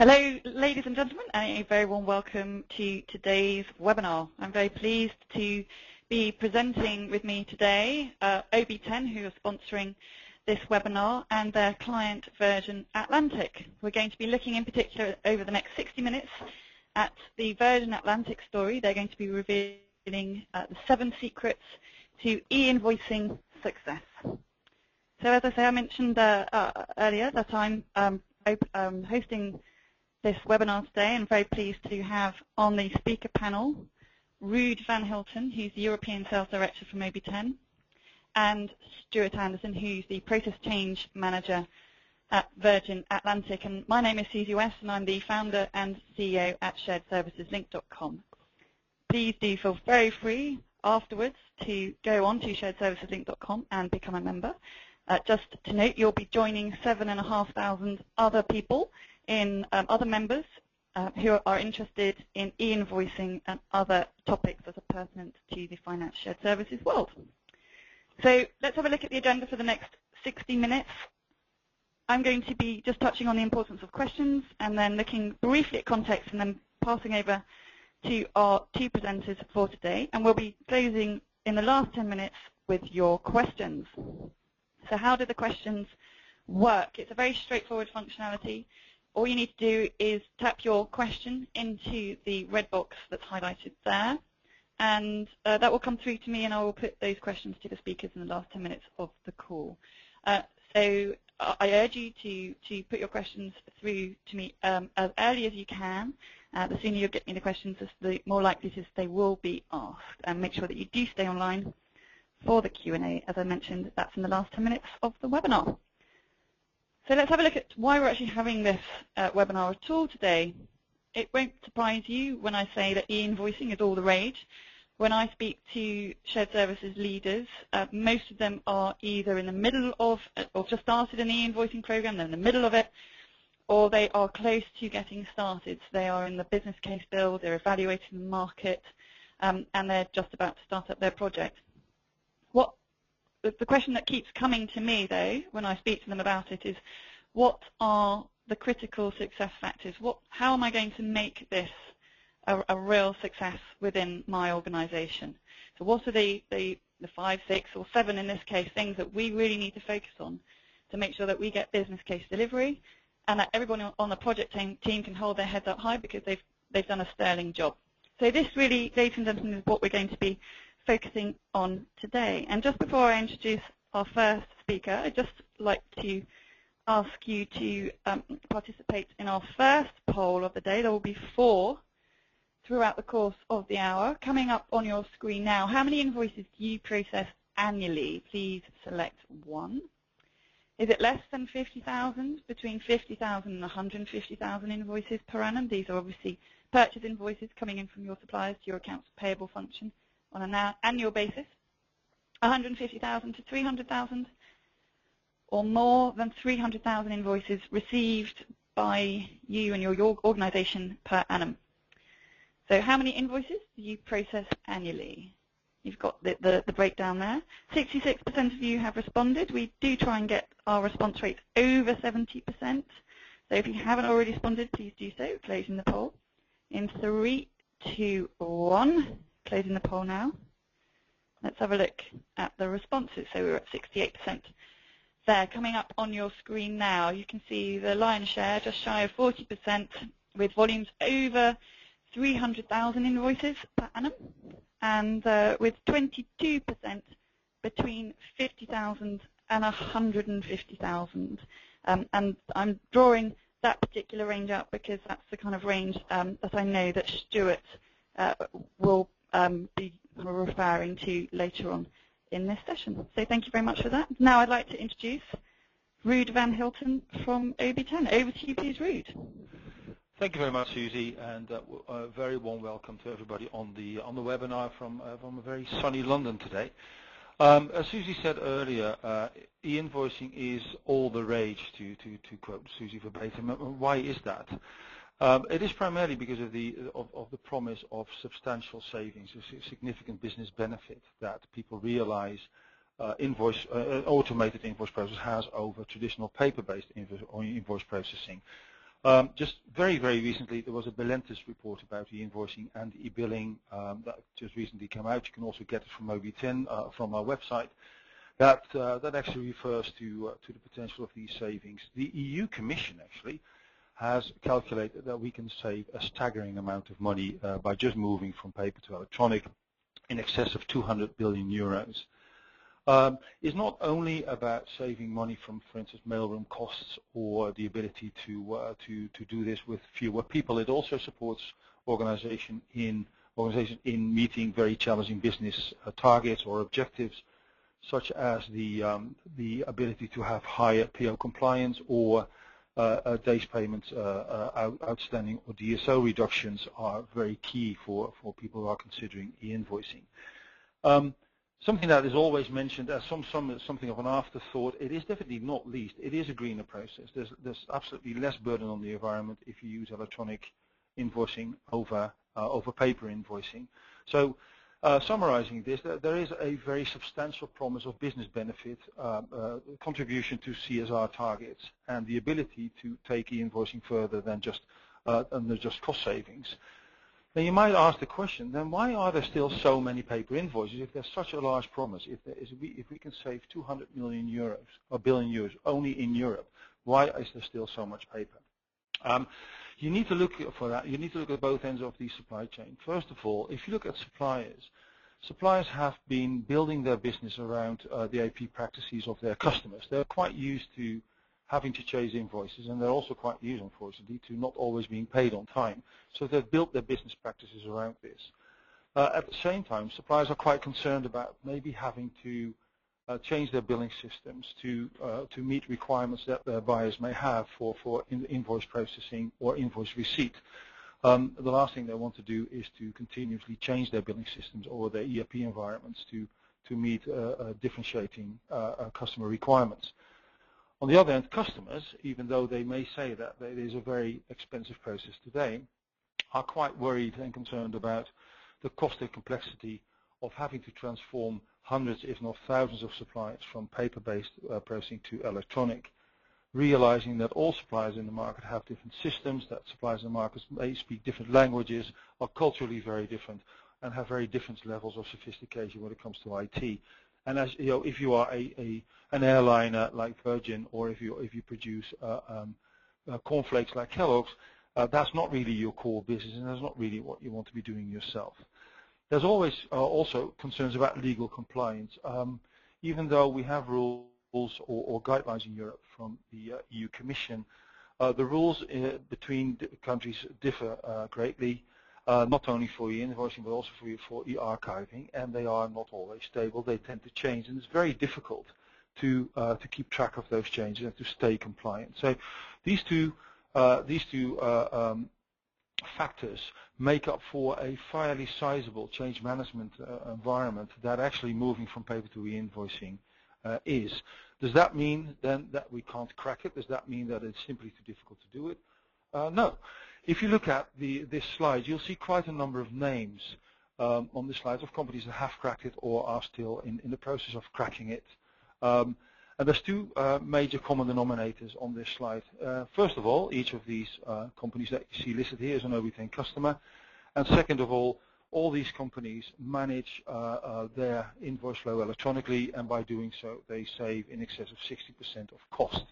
Hello, ladies and gentlemen, and a very warm welcome to today's webinar. I'm very pleased to be presenting with me today OB10, who are sponsoring this webinar, and their client Virgin Atlantic. We're going to be looking in particular over the next 60 minutes at the Virgin Atlantic story. They're going to be revealing the 7 secrets to e-invoicing success. So as I say, I mentioned earlier that I'm hosting this webinar today, and very pleased to have on the speaker panel Ruud van Hilten, who's the European Sales Director from OB10, and Stuart Anderson, who's the Process Change Manager at Virgin Atlantic. And my name is Susie West, and I'm the founder and CEO at sharedserviceslink.com. Please do feel very free afterwards to go on to sharedserviceslink.com and become a member. Just to note, you'll be joining 7,500 other people in other members who are interested in e-invoicing and other topics that are pertinent to the finance shared services world. So let's have a look at the agenda for the next 60 minutes. I'm going to be just touching on the importance of questions and then looking briefly at context and then passing over to our 2 presenters for today. And we'll be closing in the last 10 minutes with your questions. So how do the questions work? It's a very straightforward functionality. All you need to do is tap your question into the red box that's highlighted there, and that will come through to me, and I will put those questions to the speakers in the last 10 minutes of the call. So I urge you to put your questions through to me as early as you can. The sooner you get me the questions, the more likely it is they will be asked. And make sure that you do stay online for the Q&A. As I mentioned, that's in the last 10 minutes of the webinar. So let's have a look at why we're actually having this webinar at all today. It won't surprise you when I say that e-invoicing is all the rage. When I speak to shared services leaders, most of them are either in the middle of, or just started an e-invoicing program, they're in the middle of it, or they are close to getting started. So they are in the business case build, they're evaluating the market, and they're just about to start up their project. The question that keeps coming to me, though, when I speak to them about it is, what are the critical success factors? How am I going to make this a real success within my organization? So what are the 5, 6, or 7, in this case, things that we really need to focus on to make sure that we get business case delivery and that everyone on the project team can hold their heads up high because they've done a sterling job? So this really, ladies and gentlemen, is what we're going to be focusing on today. And just before I introduce our first speaker, I'd just like to ask you to participate in our first poll of the day. There will be 4 throughout the course of the hour. Coming up on your screen now, how many invoices do you process annually? Please select 1. Is it less than 50,000? Between 50,000 and 150,000 invoices per annum? These are obviously purchase invoices coming in from your suppliers to your accounts payable function on an annual basis. 150,000 to 300,000, or more than 300,000 invoices received by you and your organization per annum. So how many invoices do you process annually? You've got the breakdown there. 66% of you have responded. We do try and get our response rates over 70%. So if you haven't already responded, please do so. Closing the poll. In 3, 2, 1. Closing the poll now. Let's have a look at the responses. So we're at 68% there. Coming up on your screen now, you can see the lion's share, just shy of 40%, with volumes over 300,000 invoices per annum, and with 22% between 50,000 and 150,000. And I'm drawing that particular range out because that's the kind of range that I know that Stuart will be referring to later on in this session. So thank you very much for that. Now I'd like to introduce Ruud van Hilten from OB10. Over to you, please, Ruud. Thank you very much, Susie, and a very warm welcome to everybody on the webinar from a very sunny London today. As Susie said earlier, e-invoicing is all the rage, to quote Susie verbatim. Why is that? It is primarily because of the promise of substantial savings, a significant business benefit that people realize automated invoice process has over traditional paper-based invoice processing. Just very, very recently, there was a Belentis report about e-invoicing and e-billing that just recently came out. You can also get it from OB10 from our website. That actually refers to the potential of these savings. The EU Commission actually has calculated that we can save a staggering amount of money by just moving from paper to electronic, in excess of 200 billion euros. It's not only about saving money from, for instance, mailroom costs or the ability to do this with fewer people. It also supports organizations in meeting very challenging business targets or objectives, such as the ability to have higher PO compliance or days payments outstanding or DSO reductions are very key for people who are considering e-invoicing. Something that is always mentioned as something of an afterthought, it is definitely not least. It is a greener process. There's absolutely less burden on the environment if you use electronic invoicing over paper invoicing. So summarizing this, there is a very substantial promise of business benefit, contribution to CSR targets, and the ability to take e-invoicing further than just cost savings. Now you might ask the question, then why are there still so many paper invoices if there's such a large promise? If we can save 200 million euros or billion euros only in Europe, why is there still so much paper? You need to look for that. You need to look at both ends of the supply chain. First of all, if you look at suppliers have been building their business around the AP practices of their customers. They're quite used to having to chase invoices, and they're also quite used, unfortunately, to not always being paid on time. So they've built their business practices around this. At the same time, suppliers are quite concerned about maybe having to change their billing systems to meet requirements that their buyers may have for invoice processing or invoice receipt. The last thing they want to do is to continuously change their billing systems or their ERP environments to meet differentiating customer requirements. On the other hand, customers, even though they may say that it is a very expensive process today, are quite worried and concerned about the cost and complexity of having to transform hundreds, if not thousands, of suppliers from paper-based processing to electronic, realizing that all suppliers in the market have different systems, that suppliers in the market may speak different languages, are culturally very different, and have very different levels of sophistication when it comes to IT. And as you know, if you are an airliner like Virgin, or if you produce cornflakes like Kellogg's, that's not really your core business, and that's not really what you want to be doing yourself. There's always also concerns about legal compliance. Even though we have rules or guidelines in Europe from the EU Commission, the rules between countries differ greatly. Not only for e-invoicing, but also for e-archiving, and they are not always stable. They tend to change, and it's very difficult to keep track of those changes and to stay compliant. So these two factors make up for a fairly sizable change management environment that actually moving from paper to e-invoicing is. Does that mean then that we can't crack it? Does that mean that it's simply too difficult to do it? No. If you look at this slide, you'll see quite a number of names on this slide of companies that have cracked it or are still in the process of cracking it. And there's two major common denominators on this slide. First of all, each of these companies that you see listed here is an OB10 customer. And second of all these companies manage their invoice flow electronically, and by doing so, they save in excess of 60% of cost.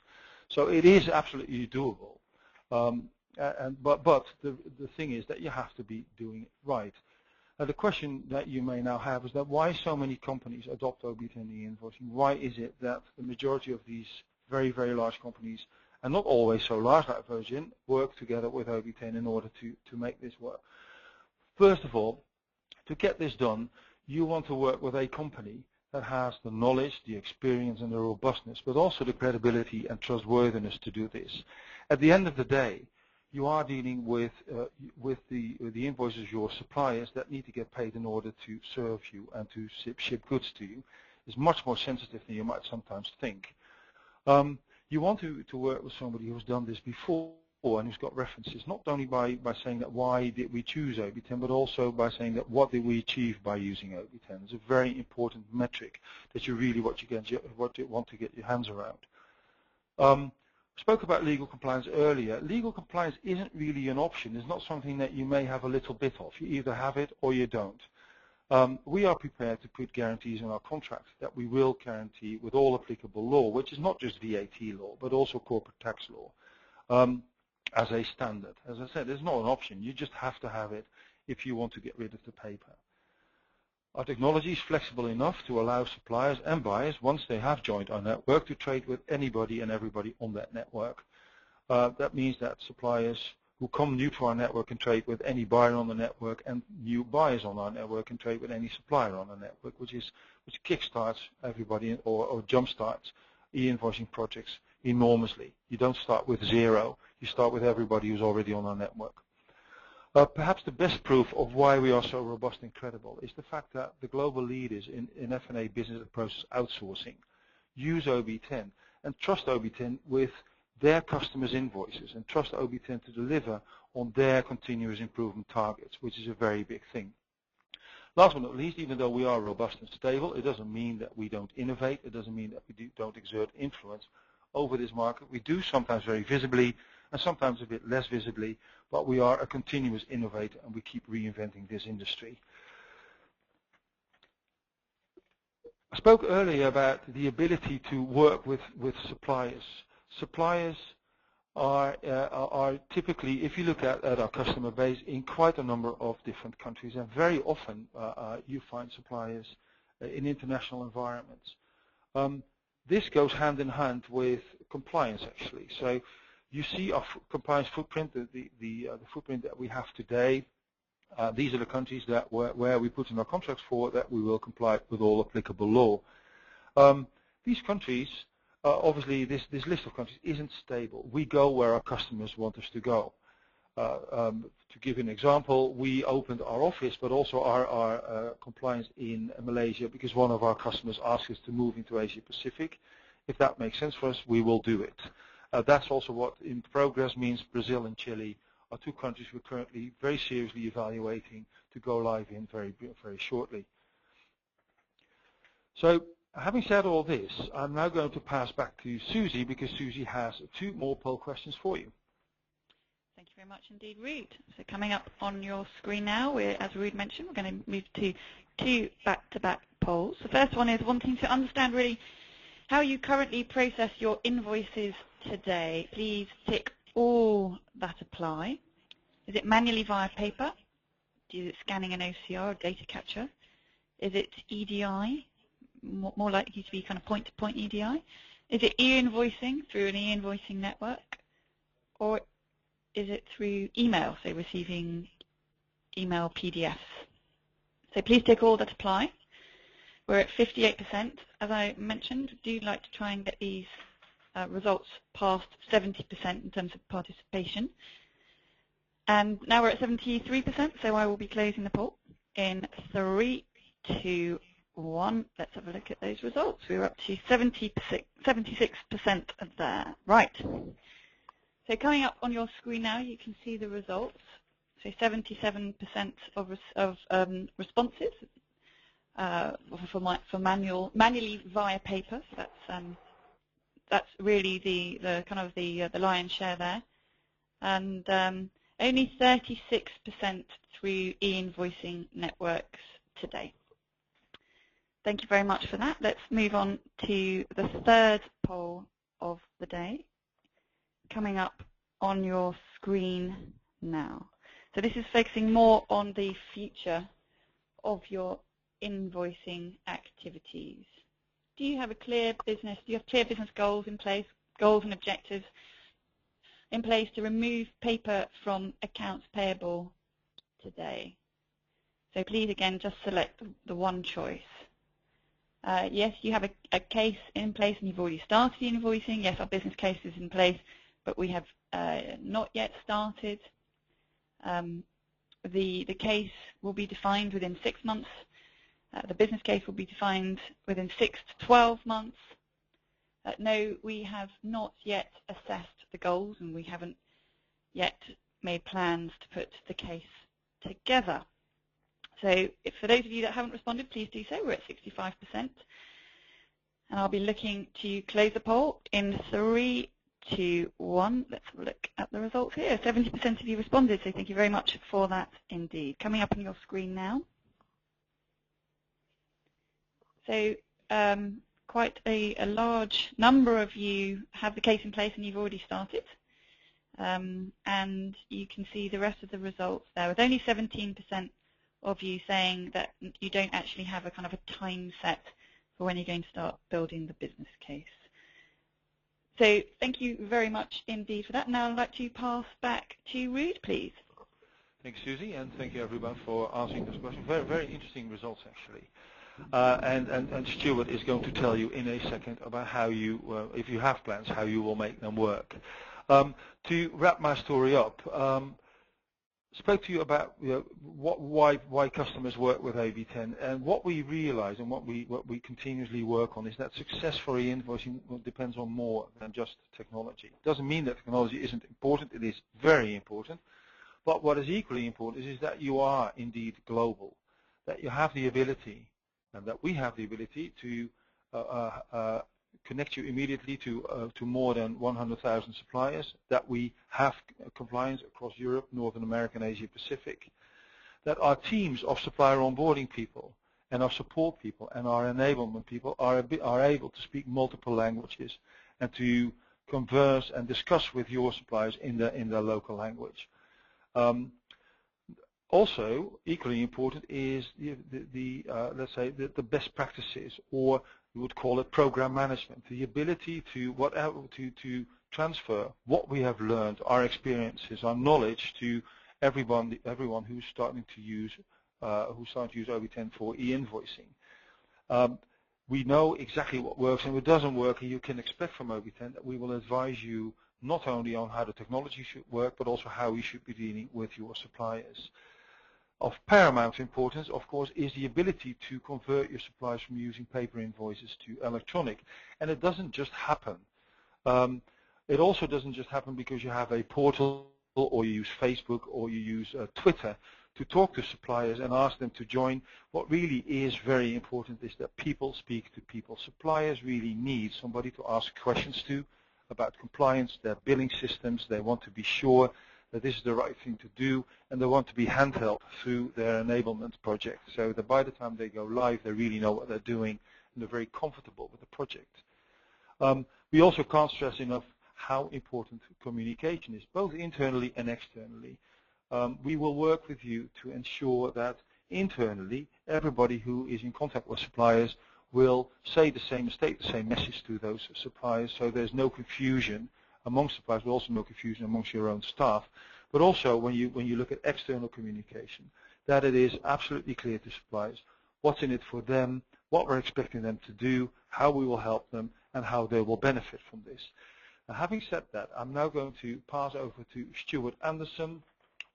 So it is absolutely doable. But the thing is that you have to be doing it right. The question that you may now have is that why so many companies adopt OB10 e-invoicing? Why is it that the majority of these very, very large companies, and not always so large like Virgin, work together with OB10 in order to make this work? First of all, to get this done, you want to work with a company that has the knowledge, the experience, and the robustness, but also the credibility and trustworthiness to do this. At the end of the day, you are dealing with the invoices, your suppliers that need to get paid in order to serve you and to ship goods to you. It's much more sensitive than you might sometimes think. You want to work with somebody who's done this before and who's got references, not only by saying that why did we choose OB10, but also by saying that what did we achieve by using OB10. It's a very important metric that you really want to get your hands around. Spoke about legal compliance earlier. Legal compliance isn't really an option. It's not something that you may have a little bit of. You either have it or you don't. We are prepared to put guarantees in our contract that we will guarantee with all applicable law, which is not just VAT law, but also corporate tax law, as a standard. As I said, it's not an option. You just have to have it if you want to get rid of the paper. Our technology is flexible enough to allow suppliers and buyers, once they have joined our network, to trade with anybody and everybody on that network. That means that suppliers who come new to our network can trade with any buyer on the network, and new buyers on our network can trade with any supplier on the network, which kickstarts everybody or jumpstarts e-invoicing projects enormously. You don't start with zero. You start with everybody who's already on our network. Perhaps the best proof of why we are so robust and credible is the fact that the global leaders in F&A business and process outsourcing use OB10 and trust OB10 with their customers' invoices and trust OB10 to deliver on their continuous improvement targets, which is a very big thing. Last but not least, even though we are robust and stable, it doesn't mean that we don't innovate. It doesn't mean that we don't exert influence over this market. We do sometimes very visibly and sometimes a bit less visibly, but we are a continuous innovator and we keep reinventing this industry. I spoke earlier about the ability to work with suppliers. Suppliers are typically, if you look at our customer base, in quite a number of different countries, and very often you find suppliers in international environments. This goes hand in hand with compliance, actually. So you see our compliance footprint, the footprint that we have today. These are the countries that where we put in our contracts for that we will comply with all applicable law. These countries, obviously, this list of countries isn't stable. We go where our customers want us to go. To give an example, we opened our office, but also our compliance in Malaysia, because one of our customers asked us to move into Asia Pacific. If that makes sense for us, we will do it. That's also what in progress means. Brazil and Chile are two countries we're currently very seriously evaluating to go live in very shortly. So having said all this, I'm now going to pass back to Susie, because Susie has 2 more poll questions for you. Thank you very much indeed, Ruud. So coming up on your screen now, as Ruud mentioned, we're going to move to 2 back-to-back polls. The first one is wanting to understand really how you currently process your invoices today. Please tick all that apply. Is it manually via paper? Is it scanning an OCR or data capture? Is it EDI? More likely to be kind of point-to-point EDI? Is it e-invoicing through an e-invoicing network? Or is it through email, so receiving email PDFs? So please tick all that apply. We're at 58%. As I mentioned, do like to try and get these results past 70% in terms of participation. And now we're at 73%, so I will be closing the poll in 3, 2, 1. Let's have a look at those results. We're up to 76% there. Right. So coming up on your screen now, you can see the results. So 77% of responses for manually via paper. So that's really the kind of the lion's share there, and only 36% through e-invoicing networks today. Thank you very much for that. Let's move on to the third poll of the day, coming up on your screen now. So this is focusing more on the future of your invoicing activities. Do you have a clear business? Do you have clear business goals in place, goals and objectives in place to remove paper from accounts payable today? So please, again, just select the one choice. Yes, you have a case in place and you've already started invoicing. Yes, our business case is in place, but we have not yet started. The case will be defined within 6 months. The business case will be defined within 6 to 12 months. No, we have not yet assessed the goals, and we haven't yet made plans to put the case together. So for those of you that haven't responded, please do so. We're at 65%. And I'll be looking to close the poll in 3, 2, 1. Let's have a look at the results here. 70% of you responded, so thank you very much for that indeed. Coming up on your screen now. So quite a large number of you have the case in place and you've already started. And you can see the rest of the results there, with only 17% of you saying that you don't actually have a kind of a time set for when you're going to start building the business case. So thank you very much indeed for that. Now I'd like to pass back to Ruud, please. Thanks, Susie, and thank you everyone for answering this question. Very, very interesting results actually. And Stuart is going to tell you in a second about how you, if you have plans, how you will make them work. To wrap my story up, spoke to you about why customers work with AB10, and what we realize and what we continuously work on is that success for e-invoicing depends on more than just technology. It doesn't mean that technology isn't important; it is very important. But what is equally important is that you are indeed global, that you have the ability, and that we have the ability to connect you immediately to more than 100,000 suppliers, that we have compliance across Europe, Northern America, and Asia Pacific, that our teams of supplier onboarding people and our support people and our enablement people are able to speak multiple languages and to converse and discuss with your suppliers in their local language. Also, equally important is let's say the best practices, or you would call it program management, the ability to transfer what we have learned, our experiences, our knowledge to everyone who's starting to use OB10 for e-invoicing. We know exactly what works and what doesn't work, and you can expect from OB10 that we will advise you not only on how the technology should work, but also how we should be dealing with your suppliers. Of paramount importance, of course, is the ability to convert your suppliers from using paper invoices to electronic. And it doesn't just happen. It also doesn't just happen because you have a portal or you use Facebook or you use Twitter to talk to suppliers and ask them to join. What really is very important is that people speak to people. Suppliers really need somebody to ask questions to about compliance, their billing systems. They want to be sure that this is the right thing to do, and they want to be handheld through their enablement project, so that by the time they go live, they really know what they're doing, and they're very comfortable with the project. We also can't stress enough how important communication is, both internally and externally. We will work with you to ensure that internally, everybody who is in contact with suppliers will state the same message to those suppliers, so there's no confusion amongst suppliers, but also no confusion amongst your own staff. But also when you look at external communication, that it is absolutely clear to suppliers what's in it for them, what we're expecting them to do, how we will help them, and how they will benefit from this. Now, having said that, I'm now going to pass over to Stuart Anderson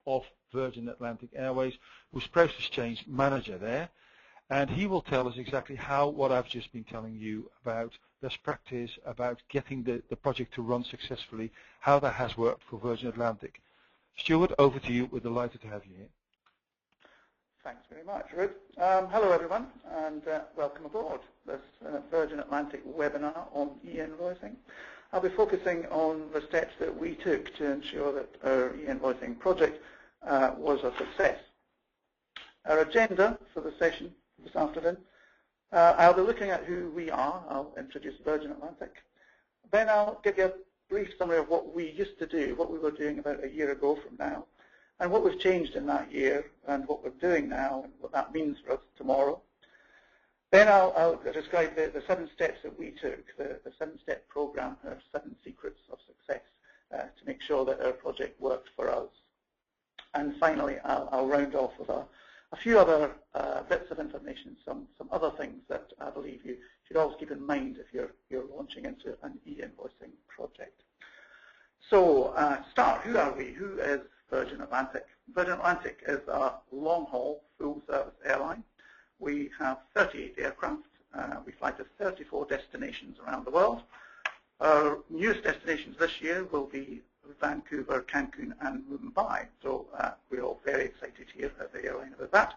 of Virgin Atlantic Airways, who's process change manager there. And he will tell us exactly how what I've just been telling you about best practice, about getting the project to run successfully, how that has worked for Virgin Atlantic. Stuart, over to you. We're delighted to have you here. Thanks very much, Ruud. Hello, everyone, and welcome aboard this Virgin Atlantic webinar on e-invoicing. I'll be focusing on the steps that we took to ensure that our e-invoicing project was a success. Our agenda for the session this afternoon, I'll be looking at who we are. I'll introduce Virgin Atlantic. Then I'll give you a brief summary of what we used to do, what we were doing about a year ago from now, and what we've changed in that year, and what we're doing now, and what that means for us tomorrow. Then I'll describe the 7 steps that we took, the 7-step program, our 7 secrets of success, to make sure that our project worked for us. And finally, I'll round off with a few other bits of information, some other things that I believe you should always keep in mind if you're launching into an e-invoicing project. So, start, who are we? Who is Virgin Atlantic? Virgin Atlantic is a long-haul, full-service airline. We have 38 aircraft. We fly to 34 destinations around the world. Our newest destinations this year will be Vancouver, Cancun, and Mumbai. So we're all very excited here at the airline about that.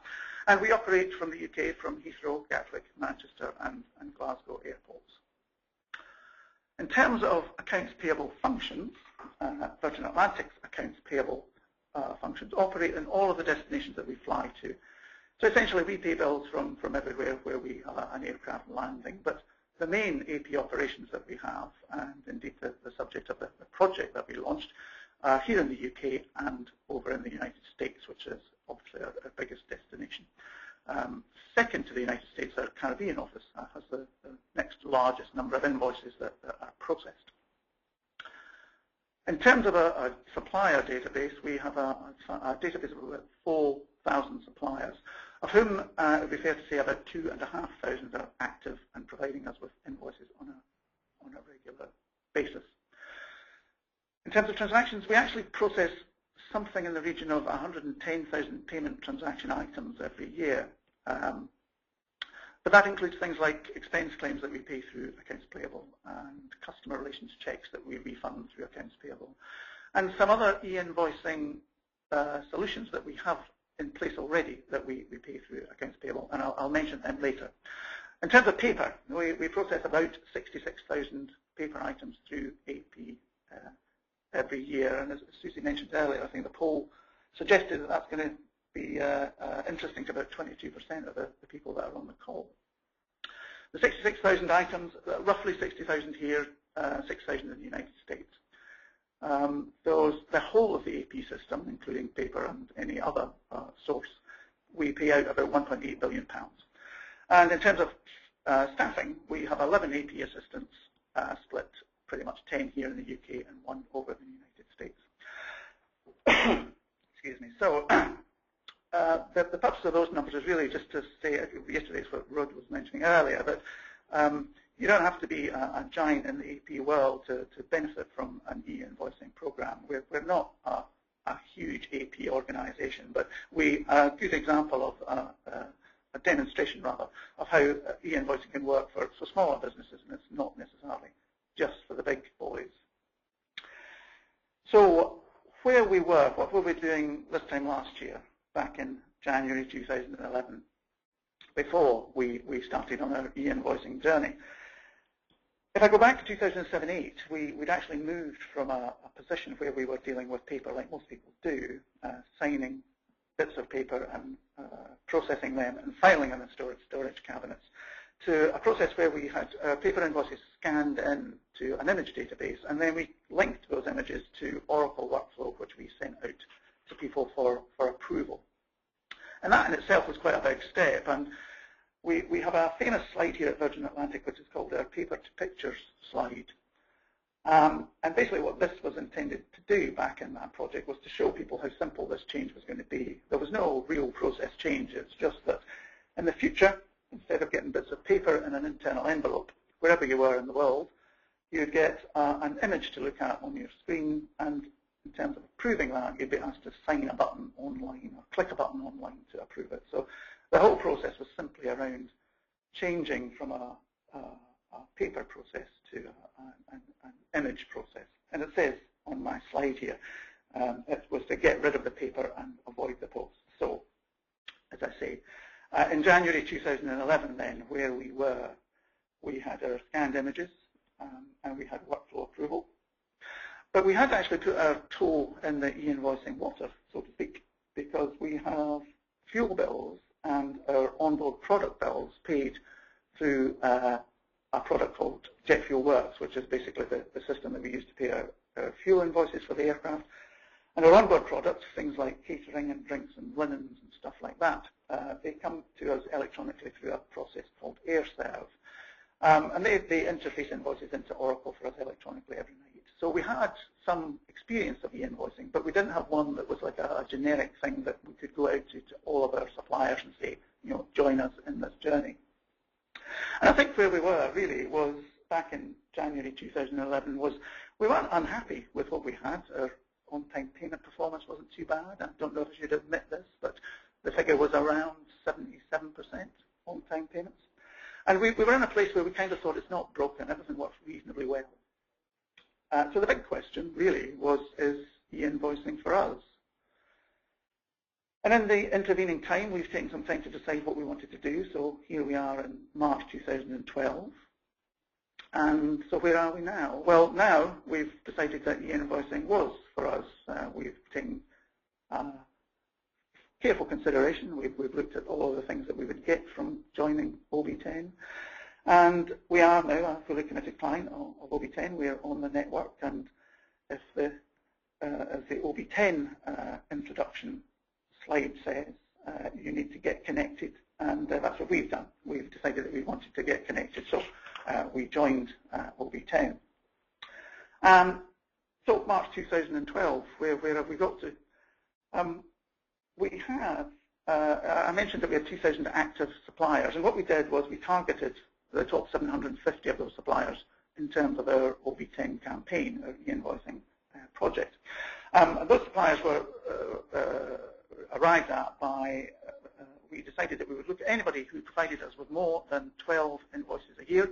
And we operate from the UK, from Heathrow, Gatwick, Manchester, and Glasgow airports. In terms of a accounts payable functions, Virgin Atlantic's accounts payable functions, operate in all of the destinations that we fly to. So essentially, we pay bills from everywhere where we have an aircraft landing. But the main AP operations that we have, and indeed the subject of the project that we launched, are here in the UK and over in the United States, which is obviously our biggest destination. Second to the United States, our Caribbean office has the next largest number of invoices that are processed. In terms of a supplier database, we have a database of about 4,000 suppliers, of whom it would be fair to say about 2,500 are active and providing us with invoices on a regular basis. In terms of transactions, we actually process something in the region of 110,000 payment transaction items every year. But that includes things like expense claims that we pay through accounts payable and customer relations checks that we refund through accounts payable, and some other e-invoicing solutions that we have in place already that we pay through accounts payable, and I'll mention them later. In terms of paper, we process about 66,000 paper items through AP every year, and as Susie mentioned earlier, I think the poll suggested that that's going to be interesting to about 22% of the people that are on the call. The 66,000 items, roughly 60,000 here, 6,000 in the United States. The whole of the AP system, including paper and any other source, we pay out about £1.8 billion. And in terms of staffing, we have 11 AP assistants split pretty much 10 here in the UK and 1 over in the United States. Excuse me. So the purpose of those numbers is really just to say, reiterate what Rod was mentioning earlier, that you don't have to be a giant in the AP world to benefit from an e-invoicing program. We're not a huge AP organization, but a good example of a demonstration, rather, of how e-invoicing can work for smaller businesses, and it's not necessarily just for the big boys. So where we were, what were we doing this time last year, back in January 2011, before we started on our e-invoicing journey? If I go back to 2007-8, we'd actually moved from a position where we were dealing with paper like most people do, signing bits of paper and processing them and filing them in storage cabinets, to a process where we had paper invoices scanned into an image database, and then we linked those images to Oracle workflow, which we sent out to people for approval. And that in itself was quite a big step. And we have a famous slide here at Virgin Atlantic, which is called our paper to pictures slide. And basically what this was intended to do back in that project was to show people how simple this change was going to be. There was no real process change. It's just that in the future, instead of getting bits of paper in an internal envelope, wherever you were in the world, you'd get an image to look at on your screen, and in terms of approving that, you'd be asked to sign a button online or click a button online to approve it. So the whole process was simply around changing from a paper process to an image process. And it says on my slide here, it was to get rid of the paper and avoid the post. So, as I say, in January 2011 then, where we were, we had our scanned images and we had workflow approval. But we had to actually put our toe in the e-invoicing water, so to speak, because we have fuel bills and our onboard product bills paid through a product called Jet Fuel Works, which is basically the system that we use to pay our fuel invoices for the aircraft. And our onboard products, things like catering and drinks and linens and stuff like that, they come to us electronically through a process called AirServe. And they interface invoices into Oracle for us electronically every night. So we had some experience of e-invoicing, but we didn't have one that was like a generic thing that we could go out to all of our suppliers and say, you know, join us in this journey. And I think where we were really was back in January 2011 was we weren't unhappy with what we had. Our on-time payment performance wasn't too bad. I don't know if I should admit this, but the figure was around 77% on-time payments. And we were in a place where we kind of thought it's not broken, everything works reasonably well. So the big question really was, is e-invoicing for us? And in the intervening time, we've taken some time to decide what we wanted to do. So here we are in March 2012. And so where are we now? Well, now we've decided that e-invoicing was for us. We've taken careful consideration. We've looked at all of the things that we would get from joining OB10. And we are now a fully committed client of OB10. We are on the network, and if as the OB10 introduction slide says, you need to get connected, and that's what we've done. We've decided that we wanted to get connected, so we joined OB10. So March 2012, where have we got to? We have, I mentioned that we had 2,000 active suppliers, and what we did was we targeted the top 750 of those suppliers in terms of our OB10 campaign, our e-invoicing project. Those suppliers were arrived at by, we decided that we would look at anybody who provided us with more than 12 invoices a year,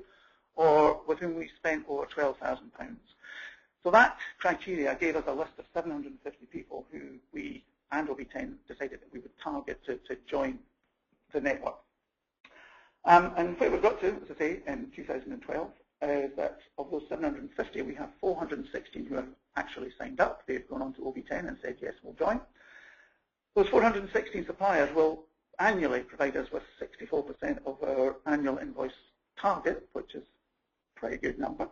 or with whom we spent over £12,000. So that criteria gave us a list of 750 people who we and OB10 decided that we would target to join the network. And where we got to, as I say, in 2012, is that of those 750, we have 416 who have actually signed up. They've gone on to OB10 and said, yes, we'll join. Those 416 suppliers will annually provide us with 64% of our annual invoice target, which is a pretty good number.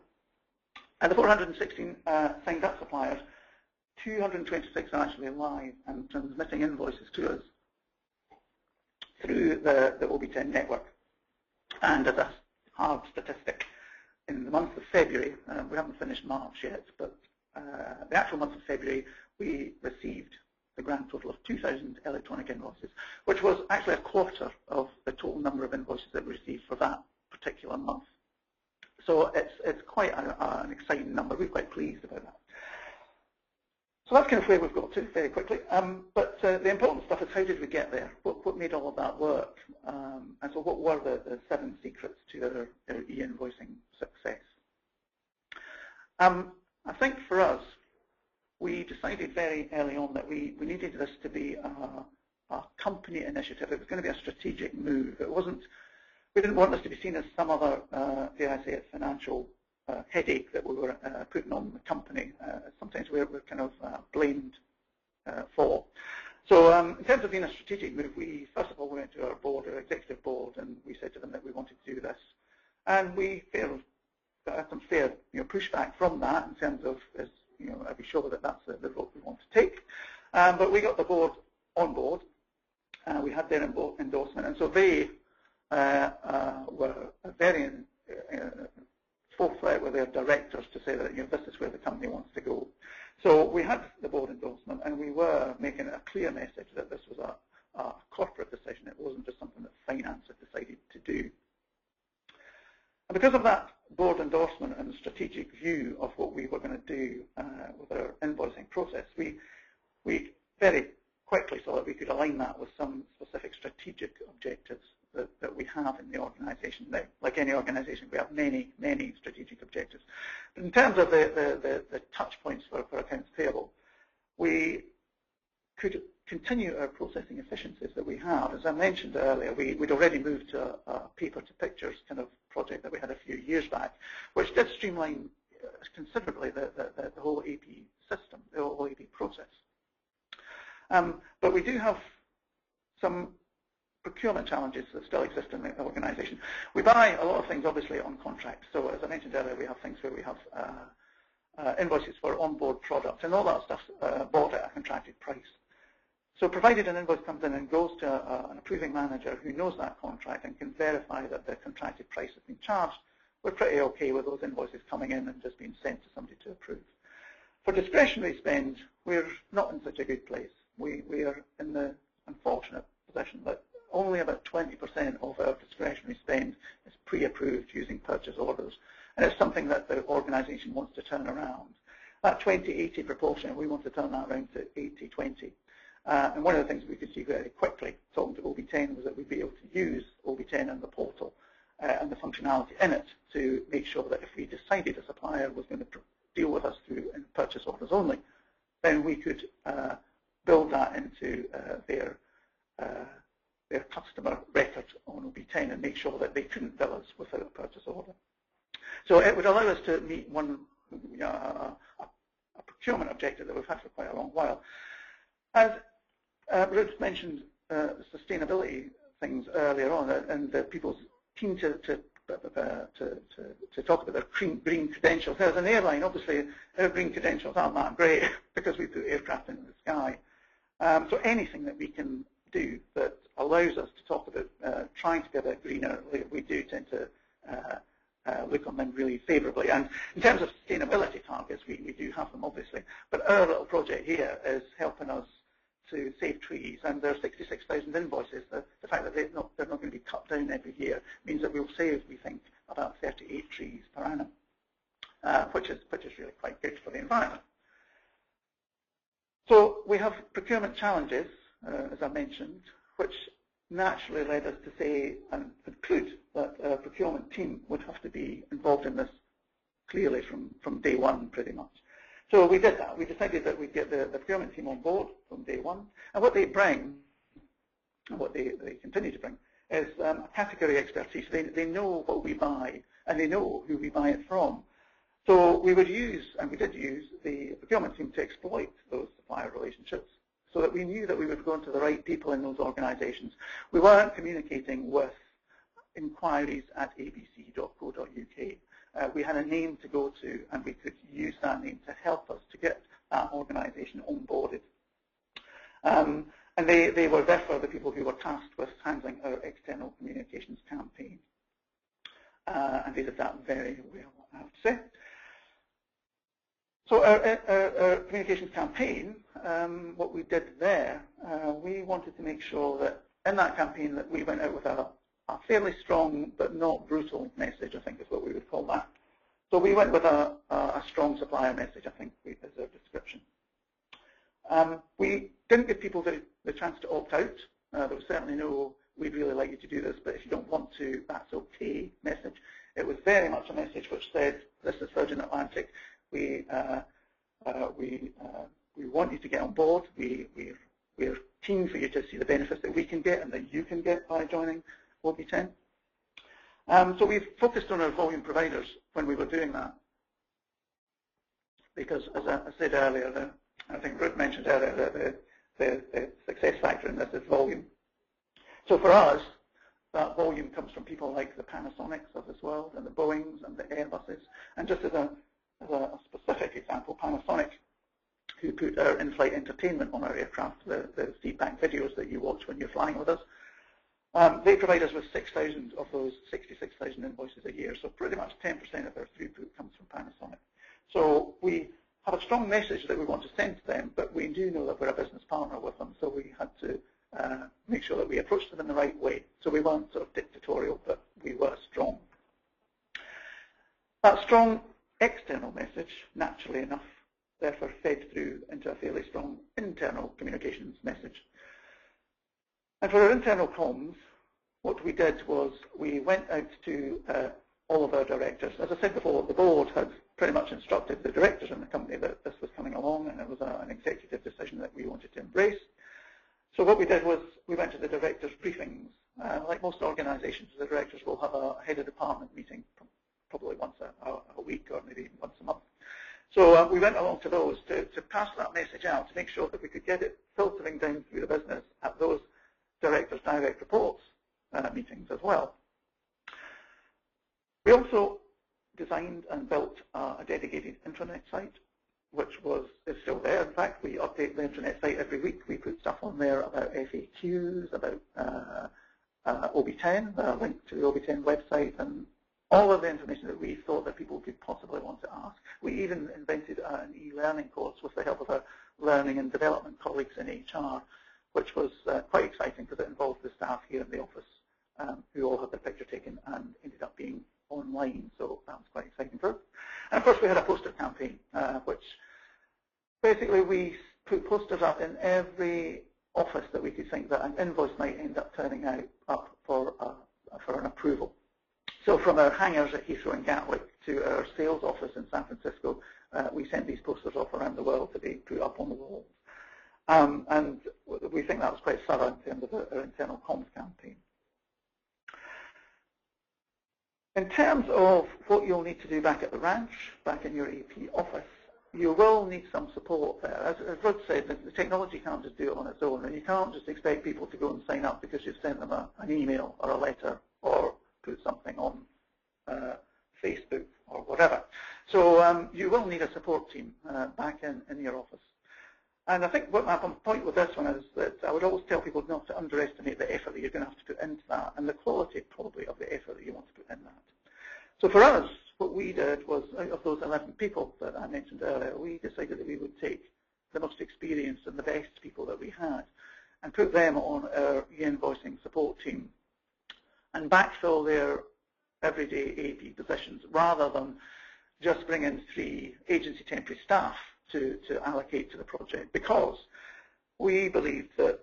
And the 416 signed up suppliers, 226 are actually live and transmitting invoices to us through the OB10 network. And as a hard statistic, in the month of February, we haven't finished March yet, but the actual month of February, we received the grand total of 2,000 electronic invoices, which was actually a quarter of the total number of invoices that we received for that particular month. So it's quite an exciting number. We're quite pleased about that. So that's kind of where we've got to very quickly. But the important stuff is how did we get there? What made all of that work? And so what were the 7 secrets to our e-invoicing success? I think for us, we decided very early on that we needed this to be a company initiative. It was going to be a strategic move. It wasn't. We didn't want this to be seen as some other, dare I say it, financial headache that we were putting on the company. Sometimes we're kind of blamed for. So in terms of being a strategic move, we first of all went to our board, our executive board, and we said to them that we wanted to do this. And we got some fair pushback from that in terms of, are we sure that that's the road we want to take? But we got the board on board. We had their endorsement, and so they were very forthright with their directors to say that this is where the company wants to go. So we had the board endorsement, and we were making a clear message that this was a corporate decision. It wasn't just something that finance had decided to do. And because of that board endorsement and strategic view of what we were going to do with our invoicing process, we very quickly saw that we could align that with some specific strategic objectives that we have in the organisation. Like any organisation, we have many, many strategic objectives. But in terms of the touch points for accounts payable, we could continue our processing efficiencies that we have. As I mentioned earlier, we'd already moved to a paper-to-pictures kind of project that we had a few years back, which did streamline considerably the whole AP system, the whole AP process. But we do have some procurement challenges that still exist in the organisation. We buy a lot of things, obviously, on contract. So as I mentioned earlier, we have things where we have invoices for onboard products, and all that stuff's bought at a contracted price. So provided an invoice comes in and goes to an approving manager who knows that contract and can verify that the contracted price has been charged, we're pretty okay with those invoices coming in and just being sent to somebody to approve. For discretionary spend, we're not in such a good place. We are in the unfortunate position that only about 20% of our discretionary spend is pre-approved using purchase orders. And it's something that the organisation wants to turn around. That 20-80 proportion, we want to turn that around to 80-20. And one of the things we could see very quickly, talking to OB10, was that we'd be able to use OB10 and the portal and the functionality in it to make sure that if we decided a supplier was going to deal with us through purchase orders only, then we could build that into their customer record on OB10 and make sure that they couldn't bill us without a purchase order. So it would allow us to meet a procurement objective that we've had for quite a long while. As Ruth mentioned sustainability things earlier on, and people's keen to talk about their green credentials. Now, as an airline, obviously, our green credentials aren't that great because we put aircraft into the sky. So anything that we can do that allows us to talk about trying to get a greener, we do tend to look on them really favourably. And in terms of sustainability targets, we do have them, obviously. But our little project here is helping us to save trees, and there are 66,000 invoices. The fact that they're not going to be cut down every year means that we'll save, we think, about 38 trees per annum, which is really quite good for the environment. So we have procurement challenges, as I mentioned, which naturally led us to say and conclude that a procurement team would have to be involved in this clearly from day one, pretty much. So we did that. We decided that we'd get the procurement team on board from day one. And what they bring, and what they continue to bring, is a category expertise. They know what we buy, and they know who we buy it from. So we would use, and we did use, the procurement team to exploit those supplier relationships so that we knew that we were going to the right people in those organisations. We weren't communicating with inquiries at abc.co.uk. We had a name to go to, and we could use that name to help us to get that organisation onboarded. And they were therefore the people who were tasked with handling our external communications campaign. And they did that very well, I have to say. So our communications campaign, what we did there, we wanted to make sure that in that campaign that we went out with a fairly strong but not brutal message, I think is what we would call that. So we went with a strong supplier message, I think, is our description. We didn't give people the chance to opt out. There was certainly no, we'd really like you to do this, but if you don't want to, that's okay message. It was very much a message which said, this is Virgin Atlantic. We want you to get on board. We're keen for you to see the benefits that we can get and that you can get by joining OB10. So we've focused on our volume providers when we were doing that, because as I said earlier, I think Ruth mentioned earlier that the success factor in this is volume. So for us, that volume comes from people like the Panasonics of this world and the Boeings and the Airbuses. And just as a specific example, Panasonic, who put our in-flight entertainment on our aircraft, the feedback videos that you watch when you're flying with us, they provide us with 6,000 of those 66,000 invoices a year. So pretty much 10% of our throughput comes from Panasonic. So we have a strong message that we want to send to them, but we do know that we're a business partner with them, so we had to make sure that we approached them in the right way. So we weren't sort of dictatorial, but we were strong. That strong external message, naturally enough, therefore fed through into a fairly strong internal communications message. And for our internal comms, what we did was we went out to all of our directors. As I said before, the board had pretty much instructed the directors in the company that this was coming along, and it was an executive decision that we wanted to embrace. So what we did was we went to the directors' briefings. Like most organisations, the directors will have a head of department meeting probably once a week or maybe once a month. So we went along to those to pass that message out, to make sure that we could get it filtering down through the business at those directors' direct reports meetings as well. We also designed and built a dedicated intranet site, which is still there. In fact, we update the intranet site every week. We put stuff on there about FAQs, about OB10, a link to the OB10 website, and all of the information that we thought that people could possibly want to ask. We even invented an e-learning course with the help of our learning and development colleagues in HR, which was quite exciting because it involved the staff here in the office who all had their picture taken and ended up being online, so that was quite exciting for us. And of course we had a poster campaign, which basically we put posters up in every office that we could think that an invoice might end up turning up for an approval. So from our hangars at Heathrow and Gatwick to our sales office in San Francisco, we sent these posters off around the world to be put up on the walls. And we think that was quite thorough in terms of our internal comms campaign. In terms of what you'll need to do back at the ranch, back in your AP office, you will need some support there. As Rod said, the technology can't just do it on its own, and you can't just expect people to go and sign up because you've sent them an email or a letter or put something on Facebook or whatever. So you will need a support team back in your office. And I think what my point with this one is that I would always tell people not to underestimate the effort that you're going to have to put into that and the quality probably of the effort that you want to put in that. So for us, what we did was, out of those 11 people that I mentioned earlier, we decided that we would take the most experienced and the best people that we had and put them on our e-invoicing support team and backfill their everyday AP positions rather than just bring in 3 agency temporary staff to allocate to the project, because we believe that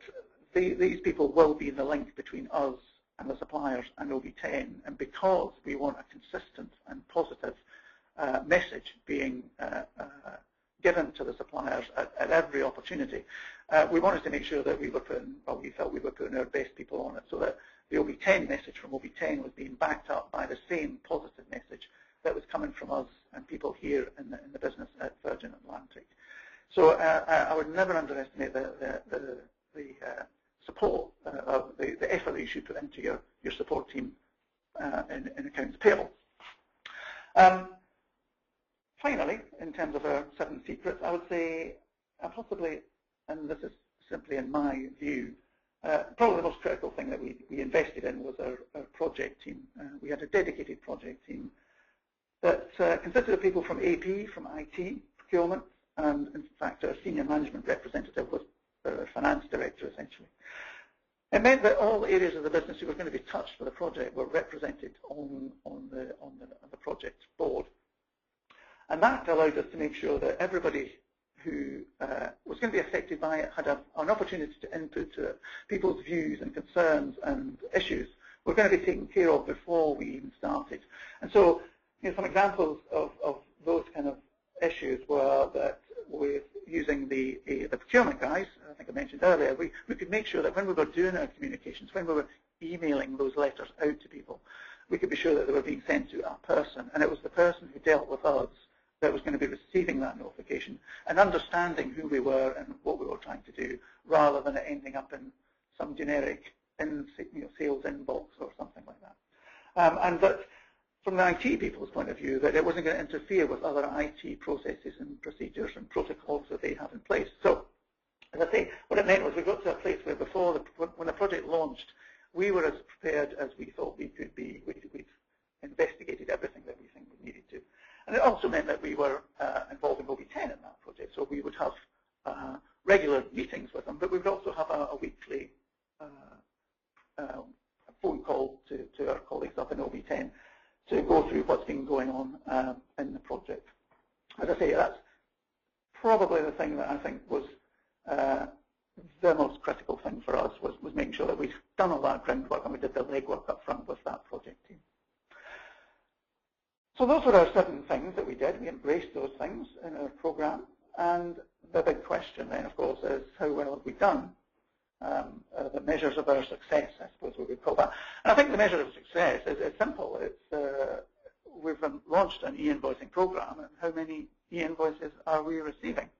these people will be the link between us and the suppliers and OB10, and because we want a consistent and positive message being given to the suppliers at every opportunity, we wanted to make sure that we were putting, well, we felt we were putting our best people on it so that the OB10 message from OB10 was being backed up by the same positive message that was coming from us and people here in the business at Virgin Atlantic. So I would never underestimate the support, the effort that you should put into your support team in accounts payable. Finally, in terms of our 7 secrets, I would say possibly, and this is simply in my view, probably the most critical thing that we invested in was our project team. We had a dedicated project team that consisted of people from AP, from IT, procurement, and in fact our senior management representative was our finance director essentially. It meant that all areas of the business who were going to be touched by the project were represented on the project board. And that allowed us to make sure that everybody who was going to be affected by it had an opportunity to input to it. People's views and concerns and issues were going to be taken care of before we even started. And so, some examples of those kind of issues were that with using the procurement guys, I think I mentioned earlier, we could make sure that when we were doing our communications, when we were emailing those letters out to people, we could be sure that they were being sent to a person, and it was the person who dealt with us that was going to be receiving that notification and understanding who we were and what we were trying to do, rather than it ending up in some generic sales inbox or something like that. And that from the IT people's point of view, that it wasn't going to interfere with other IT processes and procedures and protocols that they have in place. So, as I say, what it meant was we got to a place where when the project launched, we were as prepared as we thought we could be. We'd investigated everything that we think we needed to. And it also meant that we were involving OB10 in that project. So we would have regular meetings with them, but we would also have a weekly phone call to our colleagues up in OB10 to go through what's been going on in the project. As I say, that's probably the thing that I think was the most critical thing for us, was making sure that we'd done all that groundwork and we did the legwork up front with that project team. So those were our 7 things that we did. We embraced those things in our program. And the big question then, of course, is how well have we done? The measures of our success, I suppose we would call that. And I think the measure of success is simple. It's we've launched an e-invoicing program, and how many e-invoices are we receiving?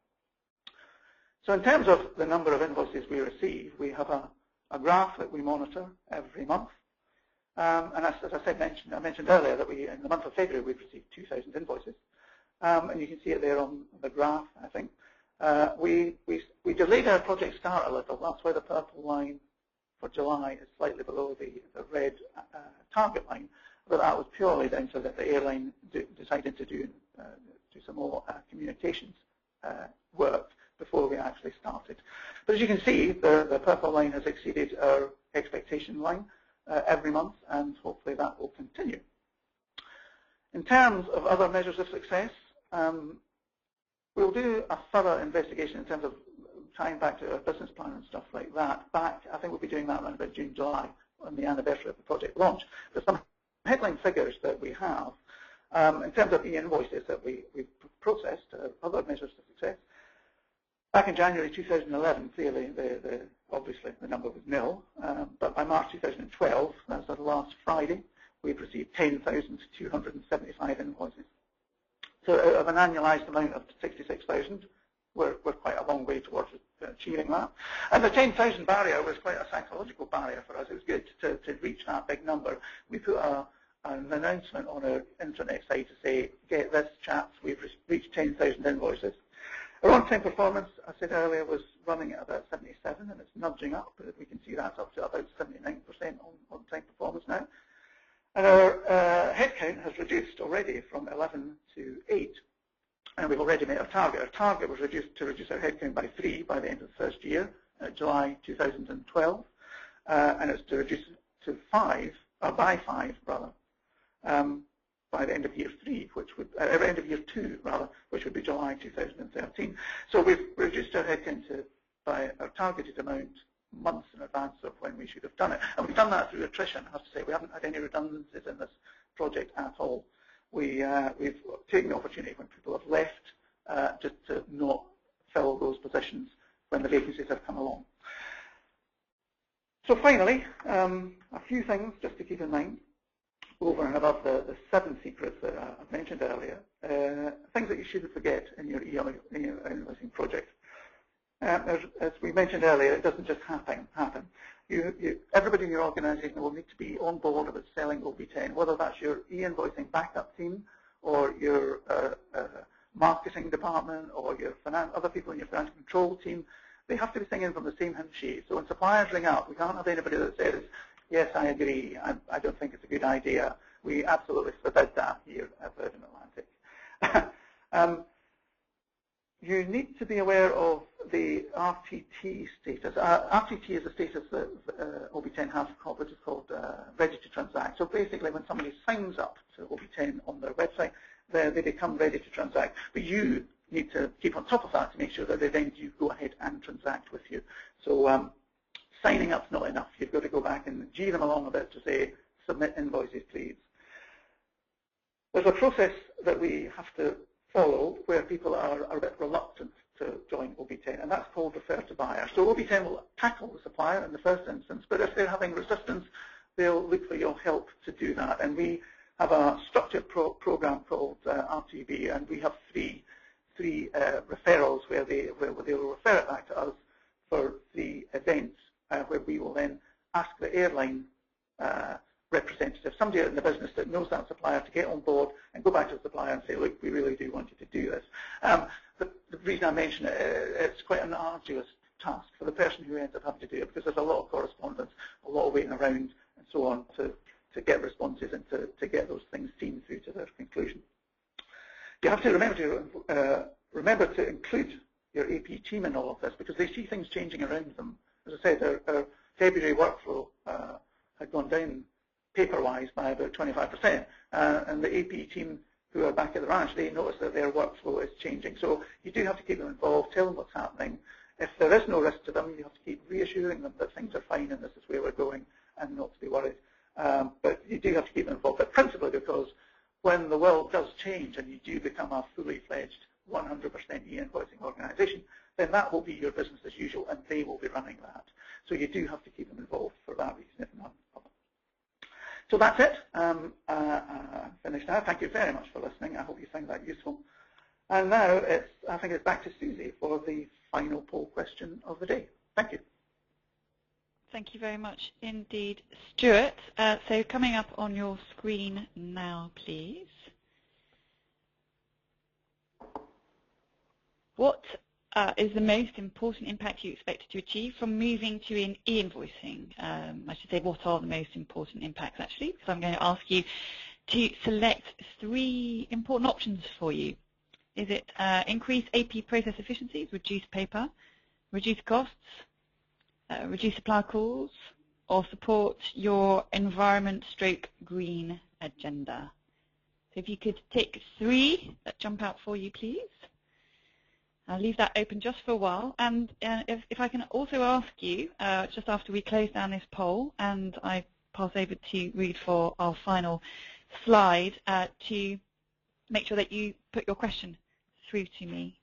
So in terms of the number of invoices we receive, we have a graph that we monitor every month. And as I mentioned earlier that in the month of February we've received 2,000 invoices, and you can see it there on the graph. I think we delayed our project start a little. That's why the purple line for July is slightly below the red target line, but that was purely down to that the airline decided to do some more communications work before we actually started. But as you can see, the purple line has exceeded our expectation line every month, and hopefully that will continue. In terms of other measures of success, we'll do a thorough investigation in terms of tying back to our business plan and stuff like that. I think we'll be doing that around about June, July, on the anniversary of the project launch. There's some headline figures that we have in terms of e-invoices that we've processed, other measures of success. Back in January 2011, clearly, obviously the number was nil, but by March 2012, that's the last Friday, we've received 10,275 invoices. So out of an annualized amount of 66,000, we're quite a long way towards achieving that. And the 10,000 barrier was quite a psychological barrier for us. It was good to reach that big number. We put an announcement on our intranet site to say, get this, chaps, we've reached 10,000 invoices. Our on-time performance, I said earlier, was running at about 77, and it's nudging up. We can see that's up to about 79% on-time performance now. And our headcount has reduced already from 11 to 8, and we've already met our target. Our target was to reduce our headcount by 3 by the end of the first year, July 2012, and it's to reduce it to 5, or by 5 rather, by the end of year 3, which would end of year 2 rather, which would be July 2013. So we've reduced our headcount by our targeted amount months in advance of when we should have done it, and we've done that through attrition. I have to say we haven't had any redundancies in this project at all. We've taken the opportunity when people have left just to not fill those positions when the vacancies have come along. So finally, a few things just to keep in mind over and above the 7 secrets that I've mentioned earlier, things that you shouldn't forget in your e-invoicing project. As we mentioned earlier, it doesn't just happen. Everybody in your organisation will need to be on board with selling OB10, whether that's your e-invoicing backup team or your marketing department or your other people in your financial control team. They have to be singing from the same hymn sheet. So when suppliers ring up, we can't have anybody that says, yes, I agree, I don't think it's a good idea. We absolutely forbid that here at Virgin Atlantic. You need to be aware of the RTT status. RTT is a status that OB10 has, which is called ready to transact. So basically when somebody signs up to OB10 on their website, they become ready to transact. But you need to keep on top of that to make sure that they then do go ahead and transact with you. So signing up's not enough. You've got to go back and G them along a bit to say, submit invoices, please. There's a process that we have to follow where people are a bit reluctant to join OB10, and that's called refer to buyer. So OB10 will tackle the supplier in the first instance, but if they're having resistance, they'll look for your help to do that. And we have a structured program called RTB, and we have three referrals where they will refer it back to us for the events where we will then ask the airline representative, somebody in the business that knows that supplier, to get on board and go back to the supplier and say, look, we really do want you to do this. The reason I mention it, it's quite an arduous task for the person who ends up having to do it, because there's a lot of correspondence, a lot of waiting around and so on to get responses and to get those things seen through to their conclusion. You have to remember to include your AP team in all of this, because they see things changing around them. As I said, our February workflow had gone down paper-wise by about 25%, and the AP team who are back at the ranch, they notice that their workflow is changing. So you do have to keep them involved, tell them what's happening. If there is no risk to them, you have to keep reassuring them that things are fine and this is where we're going and not to be worried. But you do have to keep them involved, but principally because when the world does change and you do become a fully fledged 100% e-invoicing organisation, then that will be your business as usual and they will be running that. So you do have to keep them involved for that reason, if not other. So that's it. I'm finished now. Thank you very much for listening. I hope you found that useful. And now I think it's back to Susie for the final poll question of the day. Thank you. Thank you very much indeed, Stuart. So coming up on your screen now, please. What is the most important impact you expect to achieve from moving to an e-invoicing? I should say, what are the most important impacts, actually? Because I'm going to ask you to select 3 important options for you. Is it increase AP process efficiencies, reduce paper, reduce costs, reduce supplier calls, or support your environment/green agenda? So if you could tick 3 that jump out for you, please. I'll leave that open just for a while, and if I can also ask you, just after we close down this poll, and I pass over to Reid for our final slide, to make sure that you put your question through to me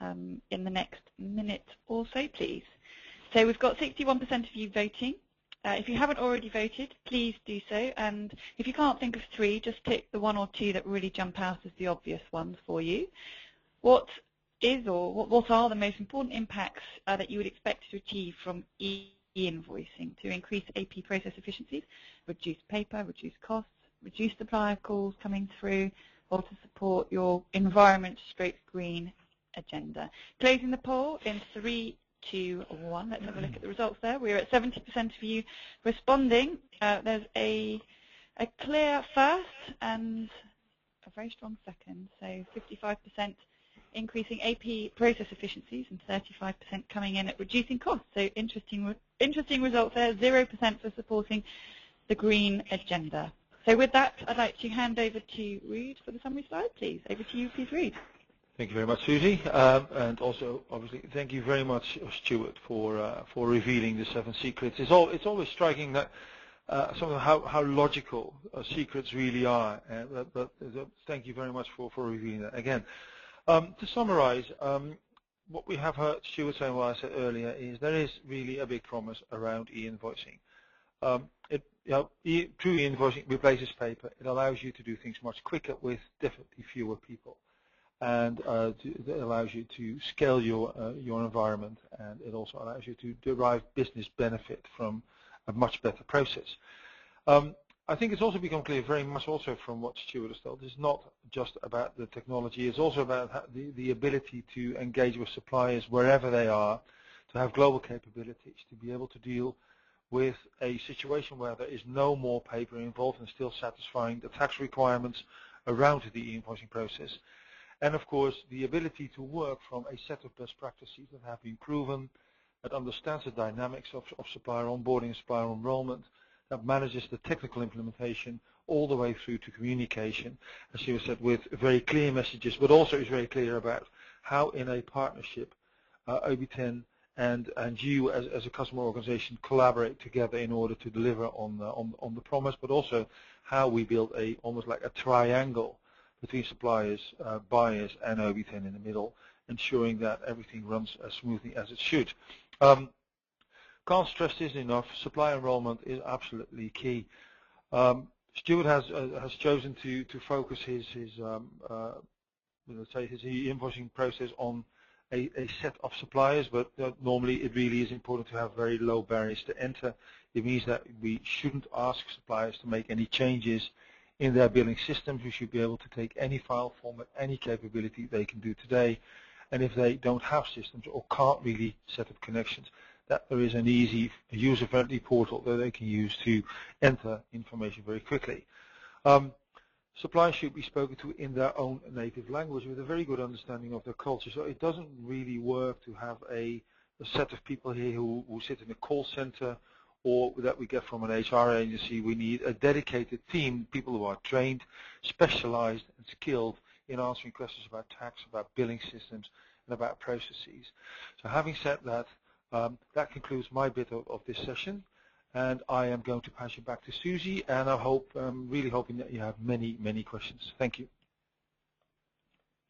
in the next minute or so, please. So we've got 61% of you voting. If you haven't already voted, please do so. And if you can't think of 3, just tick the 1 or 2 that really jump out as the obvious ones for you. What are the most important impacts that you would expect to achieve from e-invoicing to increase AP process efficiencies, reduce paper, reduce costs, reduce supplier calls coming through, or to support your environment/green agenda? Closing the poll in 3, 2, 1. Let's have a look at the results there. We're at 70% of you responding. There's a clear first and a very strong second, so 55% increasing AP process efficiencies and 35% coming in at reducing costs. So interesting results there. 0% for supporting the green agenda. So with that, I'd like to hand over to Ruud for the summary slide, please. Over to you, please, Ruud. Thank you very much, Susie, and also obviously thank you very much, Stuart, for revealing the 7 secrets. It's always striking that some of how logical secrets really are. But thank you very much for revealing that again. To summarize, what we have heard Stuart say, what I said earlier, is there is really a big promise around e-invoicing. True e-invoicing replaces paper. It allows you to do things much quicker with definitely fewer people, and it allows you to scale your environment, and it also allows you to derive business benefit from a much better process. I think it's also become clear very much also from what Stuart has told, it's not just about the technology, it's also about the ability to engage with suppliers wherever they are, to have global capabilities, to be able to deal with a situation where there is no more paper involved and still satisfying the tax requirements around the e-invoicing process. And of course, the ability to work from a set of best practices that have been proven, that understands the dynamics of supplier onboarding and supplier enrollment, that manages the technical implementation all the way through to communication, as you said, with very clear messages, but also is very clear about how in a partnership OB10 and you as a customer organization collaborate together in order to deliver on the promise, but also how we build almost like a triangle between suppliers, buyers, and OB10 in the middle, ensuring that everything runs as smoothly as it should. Can't stress this enough. Supplier enrollment is absolutely key. Stuart has chosen to focus his e-invoicing process on a set of suppliers, but normally it really is important to have very low barriers to enter. It means that we shouldn't ask suppliers to make any changes in their billing systems. We should be able to take any file format, any capability they can do today, and if they don't have systems or can't really set up connections, that there is an easy user-friendly portal that they can use to enter information very quickly. Suppliers should be spoken to in their own native language with a very good understanding of their culture. So it doesn't really work to have a set of people here who sit in a call center or that we get from an HR agency. We need a dedicated team, people who are trained, specialized, and skilled in answering questions about tax, about billing systems, and about processes. So having said that, that concludes my bit of this session, and I am going to pass you back to Susie, and I'm really hoping that you have many, many questions. Thank you.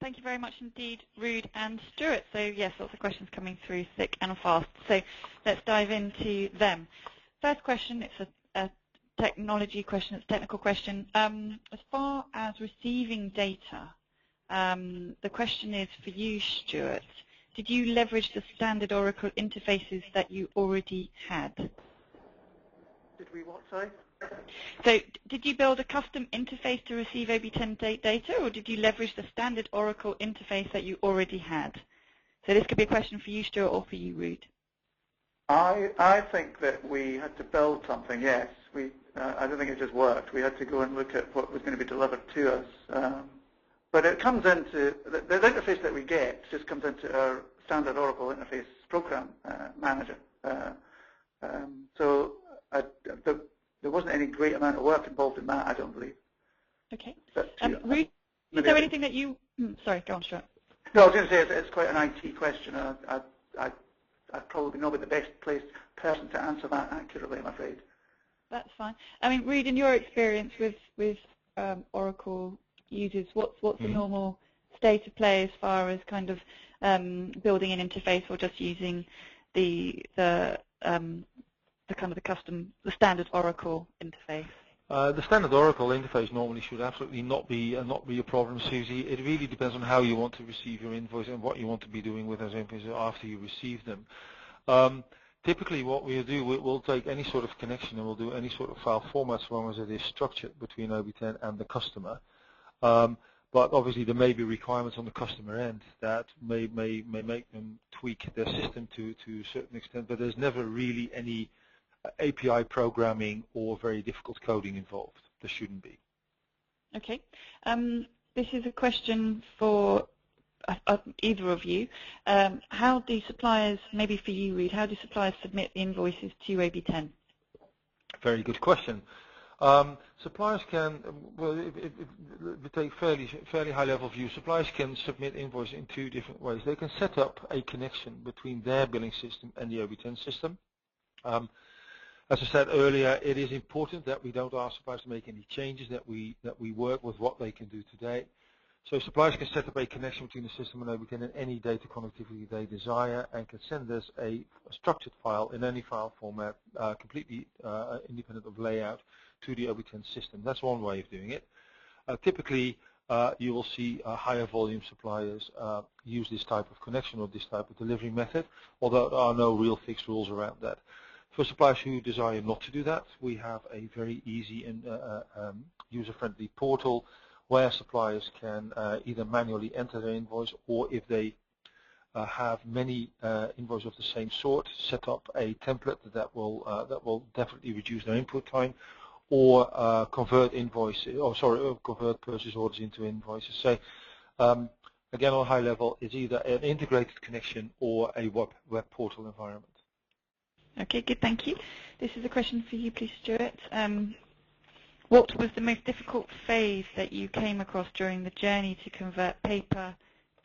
Thank you very much indeed, Ruud and Stuart. So yes, lots of questions coming through thick and fast. So let's dive into them. First question, it's a technology question, it's a technical question. As far as receiving data, the question is for you, Stuart. Did you leverage the standard Oracle interfaces that you already had? Did we what, sorry? So did you build a custom interface to receive OB10 data, or did you leverage the standard Oracle interface that you already had? So this could be a question for you, Stuart, or for you, Ruud. I think that we had to build something, yes. I don't think it just worked. We had to go and look at what was going to be delivered to us. But it comes into, the interface that we get just comes into our standard Oracle interface program manager. So there wasn't any great amount of work involved in that, I don't believe. Okay. Ruud, is there anything that you, sorry, go on, Stuart. No, I was going to say it's quite an IT question. I'd probably not be the best placed person to answer that accurately, I'm afraid. That's fine. I mean, Ruud, in your experience with Oracle users, what's the normal state of play as far as kind of building an interface or just using the the standard Oracle interface? The standard Oracle interface normally should absolutely not be a problem, Susie. It really depends on how you want to receive your invoice and what you want to be doing with those invoices after you receive them. Typically what we'll do, we'll take any sort of connection and we'll do any sort of file format as long as it is structured between OB10 and the customer. But obviously there may be requirements on the customer end that may make them tweak their system to a certain extent, but there's never really any API programming or very difficult coding involved. There shouldn't be. Okay. This is a question for either of you. How do suppliers, maybe for you, Reid, how do suppliers submit the invoices to OB10? Very good question. Suppliers can, well, if we take fairly high-level view, suppliers can submit invoices in two different ways. They can set up a connection between their billing system and the OB10 system. As I said earlier, it is important that we don't ask suppliers to make any changes, that we work with what they can do today. So suppliers can set up a connection between the system and OB10 and any data connectivity they desire, and can send us a structured file in any file format, completely independent of layout, to the OB10 system. That's one way of doing it. Typically, you will see higher volume suppliers use this type of connection or this type of delivery method, although there are no real fixed rules around that. For suppliers who desire not to do that, we have a very easy and user-friendly portal where suppliers can either manually enter their invoice, or if they have many invoices of the same sort, set up a template that will definitely reduce their input time, or convert convert purchase orders into invoices. So again, on a high level, it's either an integrated connection or a web portal environment. Okay, good, thank you. This is a question for you, please, Stuart. What was the most difficult phase that you came across during the journey to convert paper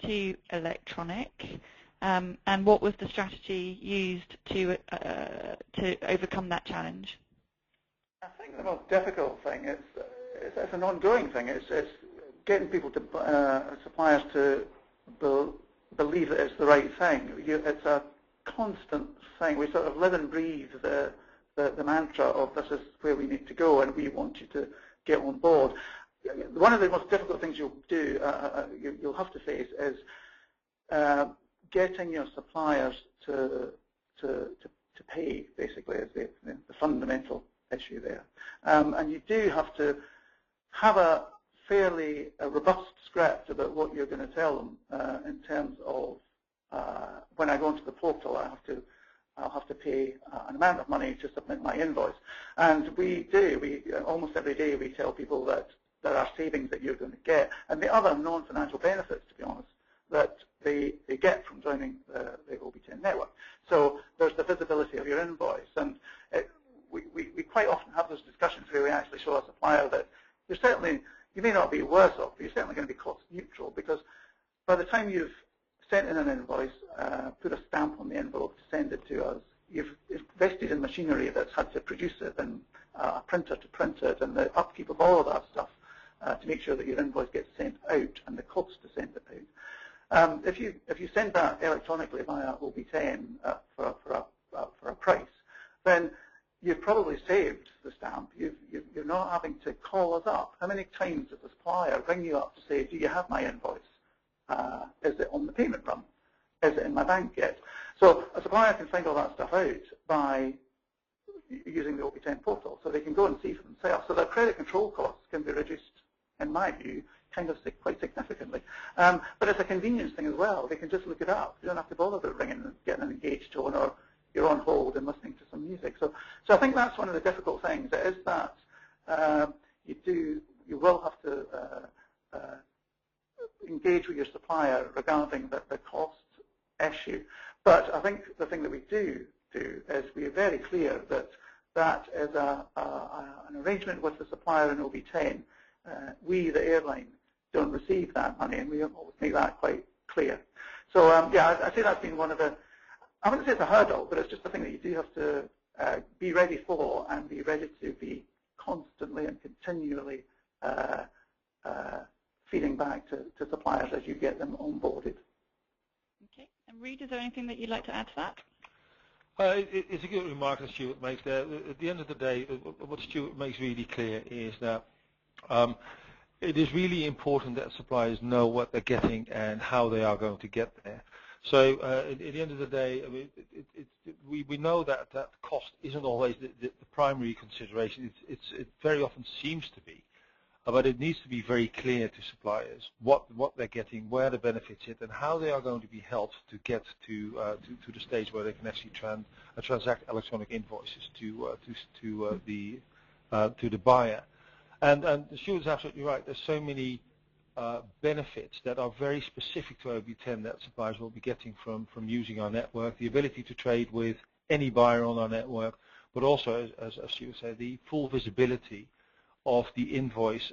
to electronic, and what was the strategy used to overcome that challenge? I think the most difficult thing is it's an ongoing thing. It's getting people to suppliers to believe that it's the right thing. It's a constant thing. We sort of live and breathe the mantra of this is where we need to go and we want you to get on board. One of the most difficult things you'll have to face is getting your suppliers to pay, basically, is the fundamental issue there. And you do have to have a fairly robust script about what you're going to tell them in terms of when I go into the portal, I'll have to pay an amount of money to submit my invoice. And we almost every day we tell people that there are savings that you're going to get, and the other non-financial benefits, to be honest, that they get from joining the OB10 network. So there's the visibility of your invoice, and we quite often have those discussions where we actually show a supplier that you may not be worse off, but you're certainly going to be cost neutral, because by the time you've sent in an invoice, put a stamp on the envelope to send it to us, you've invested in machinery that's had to produce it, and a printer to print it, and the upkeep of all of that stuff to make sure that your invoice gets sent out, and the cost to send it out. If you send that electronically via OB10 for a price, then you've probably saved the stamp. You're not having to call us up. How many times does the supplier ring you up to say, do you have my invoice? Is it on the payment run? Is it in my bank yet? So a supplier can find all that stuff out by using the OB10 portal, so they can go and see for themselves. So their credit control costs can be reduced, in my view, quite significantly. But it's a convenience thing as well. They can just look it up. You don't have to bother about ringing and getting an engaged tone, or you're on hold and listening to some music. So I think that's one of the difficult things. It is that you will have to engage with your supplier regarding the cost issue. But I think the thing that we do is we are very clear that is an arrangement with the supplier in OB10. We, the airline, don't receive that money, and we always make that quite clear. So yeah, I say that's been one of the, I wouldn't say it's a hurdle, but it's just a thing that you do have to be ready for, and be ready to be constantly and continually feeding back to suppliers as you get them onboarded. Okay. And Reid, is there anything that you'd like to add to that? It's a good remark that Stuart makes there. At the end of the day, what Stuart makes really clear is that it is really important that suppliers know what they're getting and how they are going to get there. So at the end of the day, I mean, we know that cost isn't always the primary consideration. It very often seems to be, but it needs to be very clear to suppliers what they're getting, where the benefits sit, and how they are going to be helped to get to the stage where they can actually transact electronic invoices to the buyer. And Stuart's absolutely right. There's so many benefits that are very specific to OB10 that suppliers will be getting from using our network, the ability to trade with any buyer on our network, but also, as Stuart said, the full visibility of the invoice,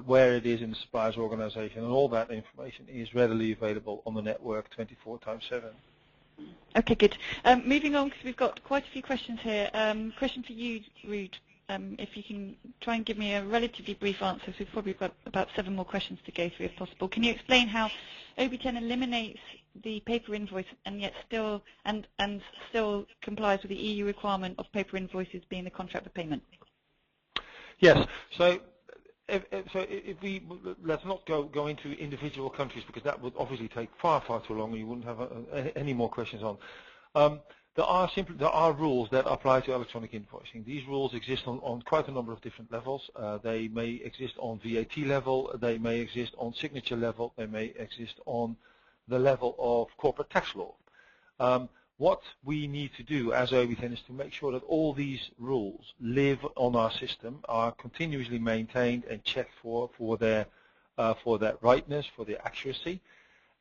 where it is in the supplier's organization, and all that information is readily available on the network 24/7. Okay, good. Moving on, because we've got quite a few questions here. Question for you, Ruud. If you can try and give me a relatively brief answer, so we've probably got about 7 more questions to go through if possible. Can you explain how OB10 eliminates the paper invoice and yet still still complies with the EU requirement of paper invoices being the contract of payment? Yes. So if we let's not go into individual countries, because that would obviously take far too long, and you wouldn't have any more questions on. There are rules that apply to electronic invoicing. These rules exist on quite a number of different levels. They may exist on VAT level, they may exist on signature level, they may exist on the level of corporate tax law. What we need to do as OB10 is to make sure that all these rules live on our system, are continuously maintained and checked for their rightness, for their accuracy.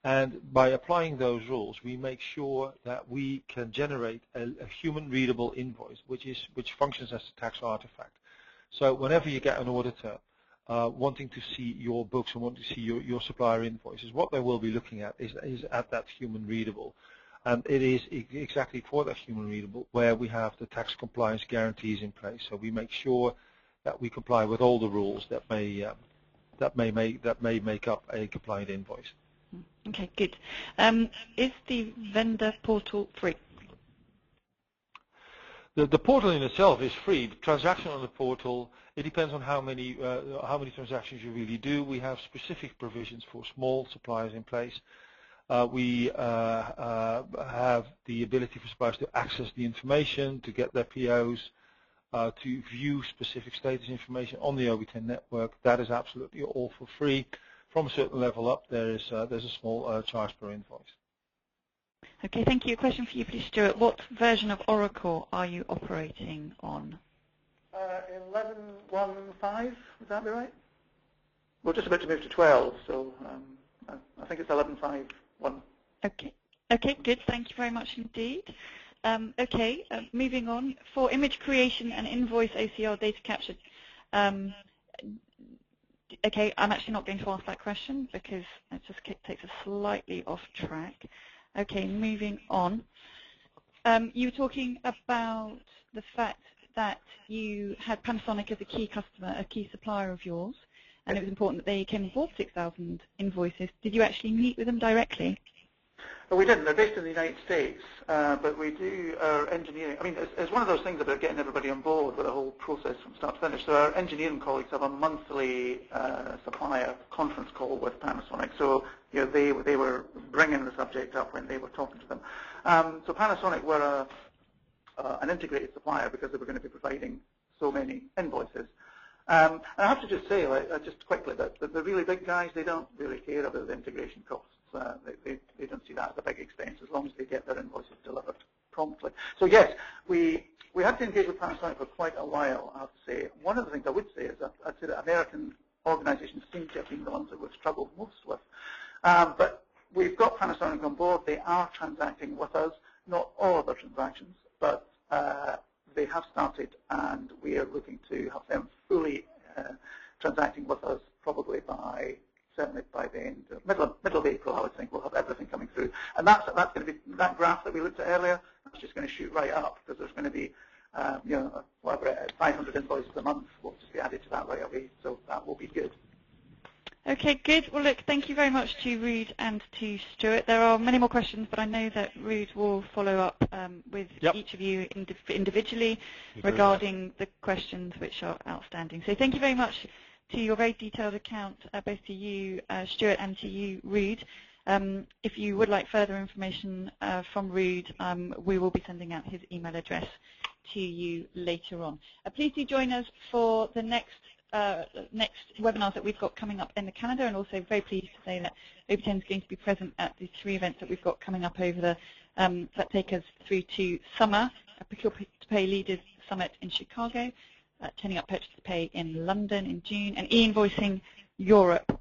And by applying those rules, we make sure that we can generate a human-readable invoice, which functions as a tax artifact. So whenever you get an auditor wanting to see your books and wanting to see your supplier invoices, what they will be looking at is at that human-readable. And it is exactly for that human-readable where we have the tax compliance guarantees in place. So we make sure that we comply with all the rules that may make up a compliant invoice. Okay, good. Is the vendor portal free? The portal in itself is free. The transaction on the portal, it depends on how many transactions you really do. We have specific provisions for small suppliers in place. We have the ability for suppliers to access the information, to get their POs, to view specific status information on the OB10 network. That is absolutely all for free. From a certain level up, there's a small charge per invoice. Okay, thank you. A question for you, please, Stuart. What version of Oracle are you operating on? 11.1.5, would that be right? We're just about to move to 12, so I think it's 11.5.1. Okay, good. Thank you very much indeed. Moving on. For image creation and invoice OCR data capture, okay, I'm actually not going to ask that question because it just takes us slightly off track. Okay, moving on. You were talking about the fact that you had Panasonic as a key customer, a key supplier of yours, and it was important that they came and bought 6,000 invoices. Did you actually meet with them directly? Well, we didn't. They're based in the United States, but we do our engineering. I mean, it's one of those things about getting everybody on board with the whole process from start to finish. So our engineering colleagues have a monthly supplier conference call with Panasonic. So you know, they were bringing the subject up when they were talking to them. So Panasonic were an integrated supplier because they were going to be providing so many invoices. And I have to just say, just quickly, that the really big guys, they don't really care about the integration costs. They don't see that as a big expense as long as they get their invoices delivered promptly. So yes, we had to engage with Panasonic for quite a while, I have to say. One of the things I would say is that I'd say that American organizations seem to have been the ones that we've struggled most with. But we've got Panasonic on board. They are transacting with us, not all of their transactions, but they have started, and we are looking to have them fully transacting with us probably certainly by the end, middle of April, I would think, we'll have everything coming through. And that's going to be, that graph that we looked at earlier, that's just going to shoot right up because there's going to be, 500 invoices a month will just be added to that right away, so that will be good. Okay, good. Well, look, thank you very much to Ruud and to Stuart. There are many more questions, but I know that Ruud will follow up with each of you individually regarding the questions which are outstanding. So thank you very much to your very detailed account, both to you, Stuart, and to you, Ruud. If you would like further information from Ruud, we will be sending out his email address to you later on. Please do join us for the next webinars that we've got coming up in the calendar, and also very pleased to say that OB10 is going to be present at the 3 events that we've got coming up over the that take us through to summer: Procurement to Pay Leaders Summit in Chicago, Turning Up Purchase to Pay in London in June, and e-invoicing Europe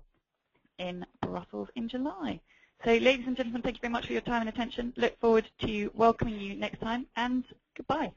in Brussels in July. So, ladies and gentlemen, thank you very much for your time and attention. Look forward to welcoming you next time, and goodbye.